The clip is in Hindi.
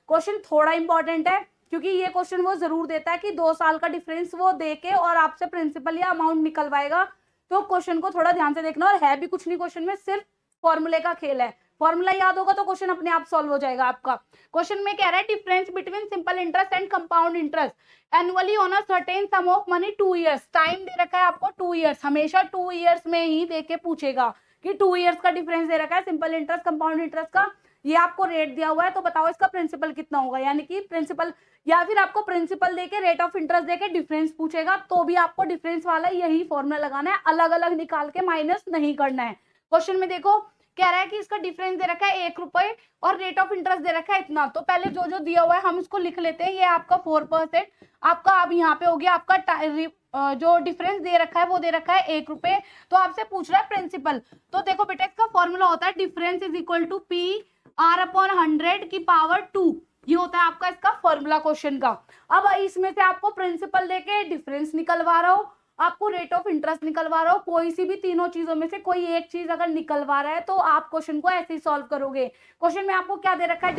क्वेश्चन थोड़ा इंपॉर्टेंट है क्योंकि ये क्वेश्चन वो जरूर देता है कि 2 साल का डिफरेंस वो दे के और आपसे प्रिंसिपल या अमाउंट निकलवाएगा। तो क्वेश्चन को थोड़ा ध्यान से देखना, और है भी कुछ नहीं क्वेश्चन में, सिर्फ फॉर्मूले का खेल है। फॉर्मूला याद होगा तो क्वेश्चन अपने आप सॉल्व हो जाएगा आपका। क्वेश्चन में कह रहा है difference between simple interest and compound interest annually on a certain sum of money 2 years. Time दे रखा है आपको 2 ईयर्स, हमेशा 2 ईयर्स में ही देके पूछेगा कि 2 ईयर्स का डिफरेंस दे रखा है सिंपल इंटरेस्ट कंपाउंड इंटरेस्ट का, ये आपको रेट दिया हुआ है, तो बताओ इसका प्रिंसिपल कितना होगा। यानी कि प्रिंसिपल, या फिर आपको प्रिंसिपल देके रेट ऑफ इंटरेस्ट देके डिफरेंस पूछेगा तो भी आपको डिफरेंस वाला यही फॉर्मूला लगाना है, अलग अलग निकाल के माइनस नहीं करना है। क्वेश्चन में देखो कह रहा है कि इसका डिफरेंस दे रखा है 1 रुपए और रेट ऑफ इंटरेस्ट दे रखा है इतना। तो पहले जो जो दिया हुआ है हम इसको लिख लेते हैं। ये आपका 4%, आपका अब यहाँ पे हो गया आपका जो डिफरेंस दे रखा है वो दे रखा है 1 रुपए। तो आपसे पूछ रहा है प्रिंसिपल, तो देखो बेटा इसका फॉर्मूला होता है difference is equal to P R upon 100 की पावर 2। ये होता है आपका इसका फॉर्मूला क्वेश्चन का। अब इसमें से आपको प्रिंसिपल देके डिफरेंस निकलवा रहा हो, आपको रेट ऑफ इंटरेस्ट निकलवा रहा हो, कोई सी भी तीनों चीजों में से कोई एक चीज अगर निकलवा रहा है तो आप क्वेश्चन को ऐसे ही सॉल्व करोगे। क्वेश्चन में आपको क्या दे रखा है,